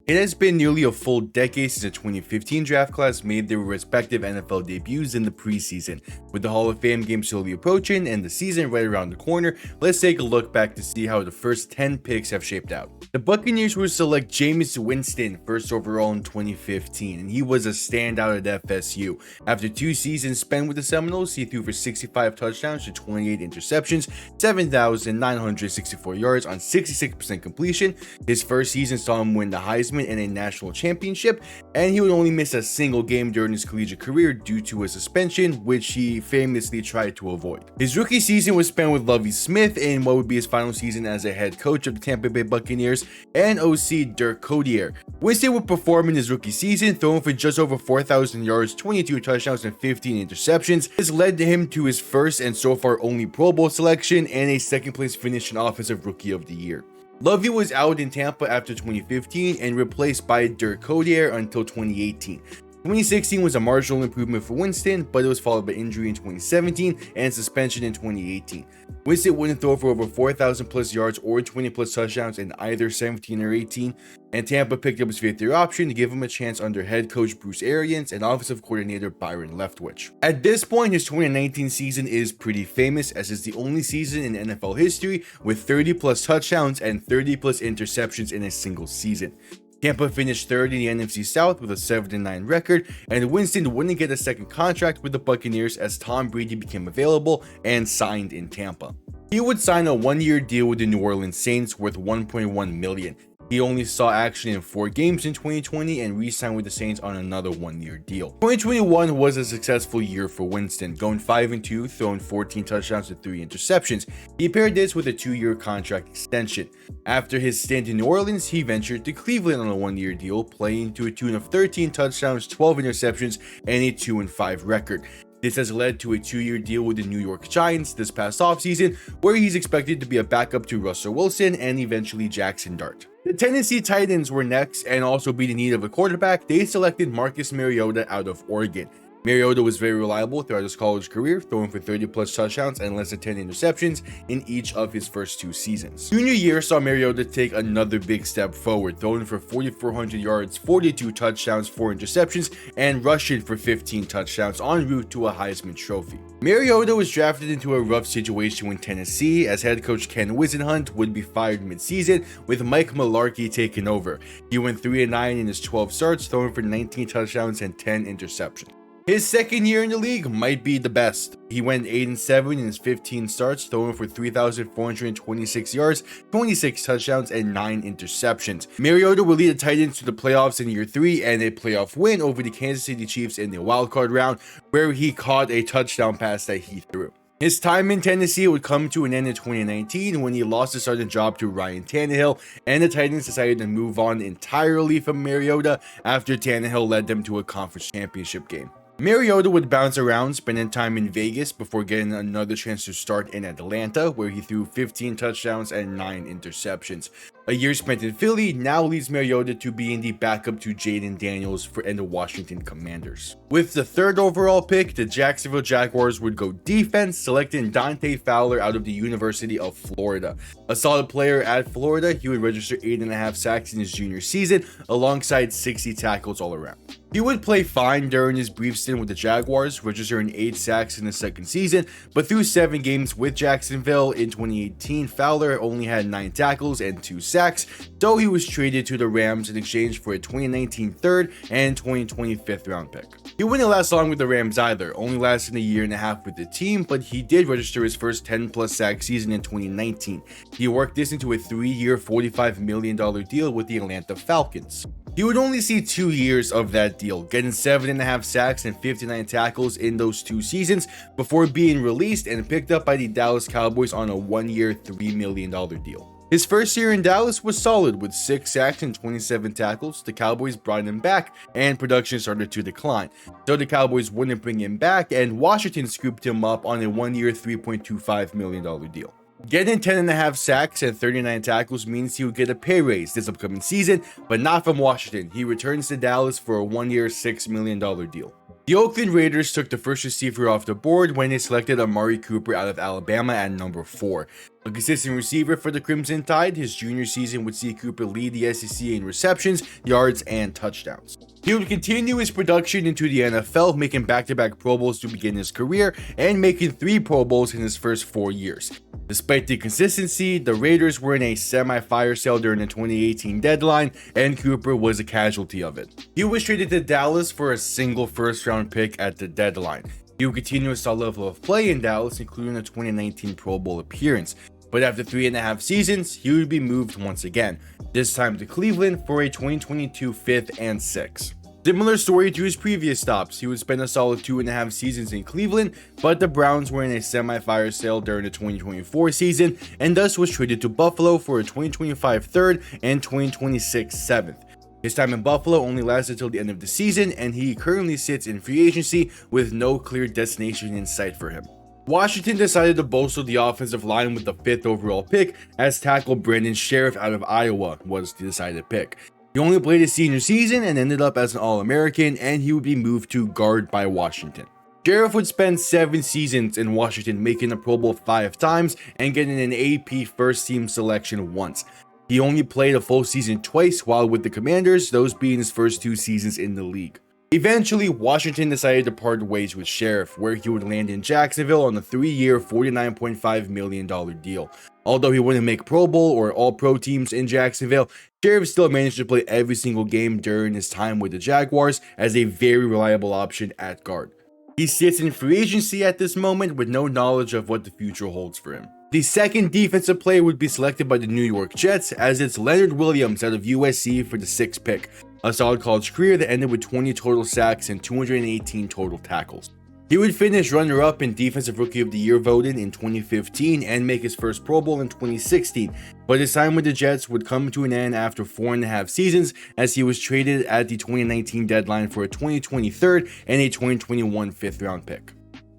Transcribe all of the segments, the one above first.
It has been nearly a full decade since the 2015 draft class made their respective NFL debuts in the preseason. With the Hall of Fame game slowly approaching and the season right around the corner, let's take a look back to see how the first 10 picks have shaped out. The Buccaneers will select Jameis Winston first overall in 2015, and he was a standout at FSU. After 2 seasons spent with the Seminoles, he threw for 65 touchdowns to 28 interceptions, 7,964 yards on 66% completion. His first season saw him win the Heisman and a national championship, and he would only miss a single game during his collegiate career due to a suspension, which he famously tried to avoid. His rookie season was spent with Lovie Smith in what would be his final season as a head coach of the Tampa Bay Buccaneers and OC Dirk Codier. Winston would perform in his rookie season, throwing for just over 4,000 yards, 22 touchdowns, and 15 interceptions. This led to him to his first and so far only Pro Bowl selection and a second place finish in Offensive Rookie of the Year. Lovie was out in Tampa after 2015 and replaced by Dirk Codier until 2018. 2016 was a marginal improvement for Winston, but it was followed by injury in 2017 and suspension in 2018. Winston wouldn't throw for over 4,000 plus yards or 20 plus touchdowns in either 17 or 18, and Tampa picked up his 5th-year option to give him a chance under head coach Bruce Arians and offensive coordinator Byron Leftwich. At this point, his 2019 season is pretty famous, as it's the only season in NFL history with 30 plus touchdowns and 30 plus interceptions in a single season. Tampa finished third in the NFC South with a 7-9 record, and Winston wouldn't get a second contract with the Buccaneers as Tom Brady became available and signed in Tampa. He would sign a 1-year deal with the New Orleans Saints worth $1.1 million. He only saw action in 4 games in 2020 and re-signed with the Saints on another 1-year deal. 2021 was a successful year for Winston, going 5-2, throwing 14 touchdowns and 3 interceptions. He paired this with a 2-year contract extension. After his stint in New Orleans, he ventured to Cleveland on a 1-year deal, playing to a tune of 13 touchdowns, 12 interceptions, and a 2-5 record. This has led to a 2-year deal with the New York Giants this past offseason, where he's expected to be a backup to Russell Wilson and eventually Jackson Dart. The Tennessee Titans were next, and also being in need of a quarterback, they selected Marcus Mariota out of Oregon. Mariota was very reliable throughout his college career, throwing for 30 plus touchdowns and less than 10 interceptions in each of his first 2 seasons. Junior year saw Mariota take another big step forward, throwing for 4,400 yards, 42 touchdowns, 4 interceptions, and rushing for 15 touchdowns en route to a Heisman Trophy. Mariota was drafted into a rough situation with Tennessee, as head coach Ken Whisenhunt would be fired mid-season, with Mike Mularkey taking over. He went 3-9 in his 12 starts, throwing for 19 touchdowns and 10 interceptions. His second year in the league might be the best. He went 8-7 in his 15 starts, throwing for 3,426 yards, 26 touchdowns, and 9 interceptions. Mariota will lead the Titans to the playoffs in year 3 and a playoff win over the Kansas City Chiefs in the wildcard round, where he caught a touchdown pass that he threw. His time in Tennessee would come to an end in 2019 when he lost his starting job to Ryan Tannehill, and the Titans decided to move on entirely from Mariota after Tannehill led them to a conference championship game. Mariota would bounce around, spending time in Vegas before getting another chance to start in Atlanta, where he threw 15 touchdowns and 9 interceptions. A year spent in Philly now leads Mariota to being the backup to Jaden Daniels and the Washington Commanders. With the 3rd overall pick, the Jacksonville Jaguars would go defense, selecting Dante Fowler out of the University of Florida. A solid player at Florida, he would register 8.5 sacks in his junior season, alongside 60 tackles all around. He would play fine during his brief stint with the Jaguars, registering 8 sacks in his second season, but through 7 games with Jacksonville in 2018, Fowler only had 9 tackles and 2 sacks, so he was traded to the Rams in exchange for a 2019 3rd and 2020 5th round pick. He wouldn't last long with the Rams either, only lasting a year and a half with the team, but he did register his first 10 plus sack season in 2019. He worked this into a 3-year, $45 million deal with the Atlanta Falcons. He would only see 2 years of that deal, getting 7.5 sacks and 59 tackles in those 2 seasons before being released and picked up by the Dallas Cowboys on a 1-year, $3 million deal. His first year in Dallas was solid with 6 sacks and 27 tackles. The Cowboys brought him back and production started to decline. So the Cowboys wouldn't bring him back, and Washington scooped him up on a 1-year, $3.25 million deal. Getting 10.5 sacks and 39 tackles means he would get a pay raise this upcoming season, but not from Washington. He returns to Dallas for a 1-year, $6 million deal. The Oakland Raiders took the first receiver off the board when they selected Amari Cooper out of Alabama at number 4. A consistent receiver for the Crimson Tide, his junior season would see Cooper lead the SEC in receptions, yards, and touchdowns. He would continue his production into the NFL, making back-to-back Pro Bowls to begin his career and making 3 Pro Bowls in his first 4 years. Despite the consistency, the Raiders were in a semi-fire sale during the 2018 deadline, and Cooper was a casualty of it. He was traded to Dallas for a single first-round pick at the deadline. He would continue a solid level of play in Dallas, including a 2019 Pro Bowl appearance. But after 3.5 seasons, he would be moved once again, this time to Cleveland for a 2022 5th and 6th. Similar story to his previous stops, he would spend a solid 2.5 seasons in Cleveland, but the Browns were in a semi-fire sale during the 2024 season, and thus was traded to Buffalo for a 2025 3rd and 2026 7th. His time in Buffalo only lasted until the end of the season, and he currently sits in free agency with no clear destination in sight for him. Washington decided to bolster the offensive line with the 5th overall pick, as tackle Brandon Sheriff out of Iowa was the decided pick. He only played his senior season and ended up as an All-American, and he would be moved to guard by Washington. Sheriff would spend 7 seasons in Washington, making the Pro Bowl 5 times and getting an AP first team selection once. He only played a full season twice while with the Commanders, those being his first 2 seasons in the league. Eventually, Washington decided to part ways with Sheriff, where he would land in Jacksonville on a 3-year, $49.5 million deal. Although he wouldn't make Pro Bowl or All-Pro teams in Jacksonville, Sheriff still managed to play every single game during his time with the Jaguars as a very reliable option at guard. He sits in free agency at this moment with no knowledge of what the future holds for him. The second defensive player would be selected by the New York Jets, as it's Leonard Williams out of USC for the 6th pick, a solid college career that ended with 20 total sacks and 218 total tackles. He would finish runner-up in Defensive Rookie of the Year voting in 2015 and make his first Pro Bowl in 2016, but his time with the Jets would come to an end after 4.5 seasons, as he was traded at the 2019 deadline for a 2020 3rd and a 2021 5th round pick.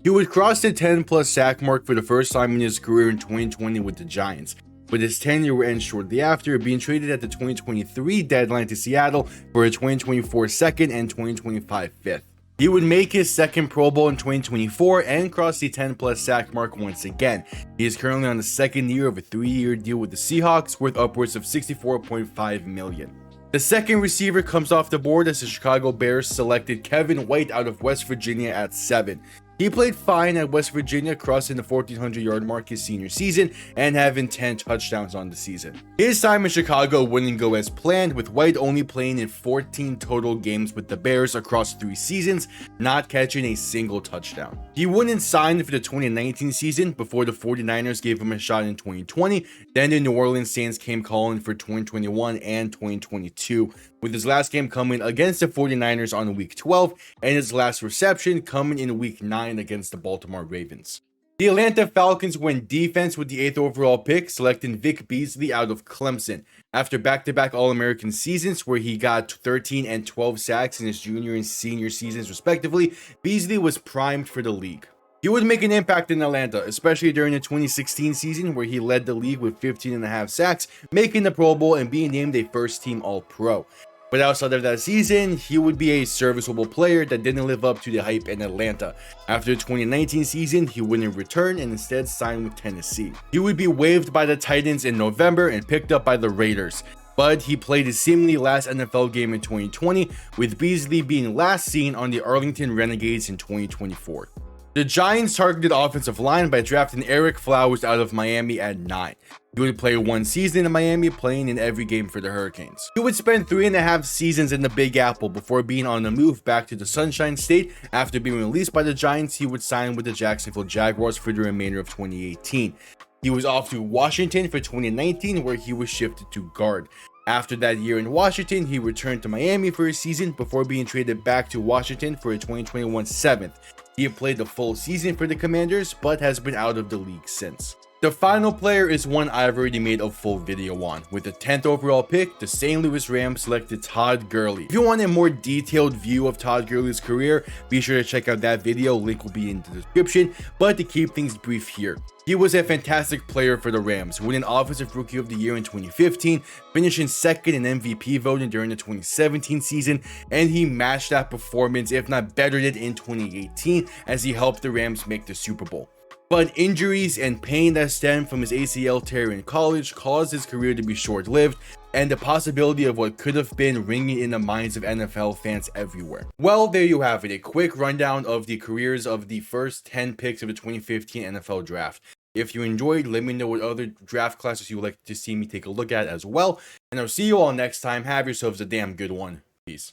He would cross the 10+ sack mark for the first time in his career in 2020 with the Giants, but his tenure would end shortly after, being traded at the 2023 deadline to Seattle for a 2024 2nd and 2025 5th. He would make his second Pro Bowl in 2024 and cross the 10+ sack mark once again. He is currently on the 2nd year of a 3-year deal with the Seahawks worth upwards of $64.5 million. The second receiver comes off the board as the Chicago Bears selected Kevin White out of West Virginia at 7. He played fine at West Virginia, crossing the 1,400-yard mark his senior season and having 10 touchdowns on the season. His time in Chicago wouldn't go as planned, with White only playing in 14 total games with the Bears across 3 seasons, not catching a single touchdown. He wouldn't sign for the 2019 season before the 49ers gave him a shot in 2020, then the New Orleans Saints came calling for 2021 and 2022, with his last game coming against the 49ers on week 12 and his last reception coming in week 9 against the Baltimore Ravens. The Atlanta Falcons went defense with the 8th overall pick, selecting Vic Beasley out of Clemson. After back-to-back All-American seasons where he got 13 and 12 sacks in his junior and senior seasons respectively, Beasley was primed for the league. He would make an impact in Atlanta, especially during the 2016 season where he led the league with 15.5 sacks, making the Pro Bowl and being named a first-team All-Pro. But outside of that season, he would be a serviceable player that didn't live up to the hype in Atlanta. After the 2019 season, he wouldn't return and instead signed with Tennessee. He would be waived by the Titans in November and picked up by the Raiders. But he played his seemingly last NFL game in 2020, with Beasley being last seen on the Arlington Renegades in 2024. The Giants targeted offensive line by drafting Eric Flowers out of Miami at 9. He would play 1 season in Miami, playing in every game for the Hurricanes. He would spend 3.5 seasons in the Big Apple before being on the move back to the Sunshine State. After being released by the Giants, he would sign with the Jacksonville Jaguars for the remainder of 2018. He was off to Washington for 2019, where he was shifted to guard. After that year in Washington, he returned to Miami for a season before being traded back to Washington for a 2021 7th. He had played the full season for the Commanders, but has been out of the league since. The final player is one I've already made a full video on. With the 10th overall pick, the St. Louis Rams selected Todd Gurley. If you want a more detailed view of Todd Gurley's career, be sure to check out that video, link will be in the description. But to keep things brief here, he was a fantastic player for the Rams, winning Offensive Rookie of the Year in 2015, finishing second in MVP voting during the 2017 season, and he matched that performance, if not bettered it, in 2018 as he helped the Rams make the Super Bowl. But injuries and pain that stemmed from his ACL tear in college caused his career to be short-lived, and the possibility of what could have been ringing in the minds of NFL fans everywhere. Well, there you have it, a quick rundown of the careers of the first 10 picks of the 2015 NFL Draft. If you enjoyed, let me know what other draft classes you would like to see me take a look at as well, and I'll see you all next time. Have yourselves a damn good one. Peace.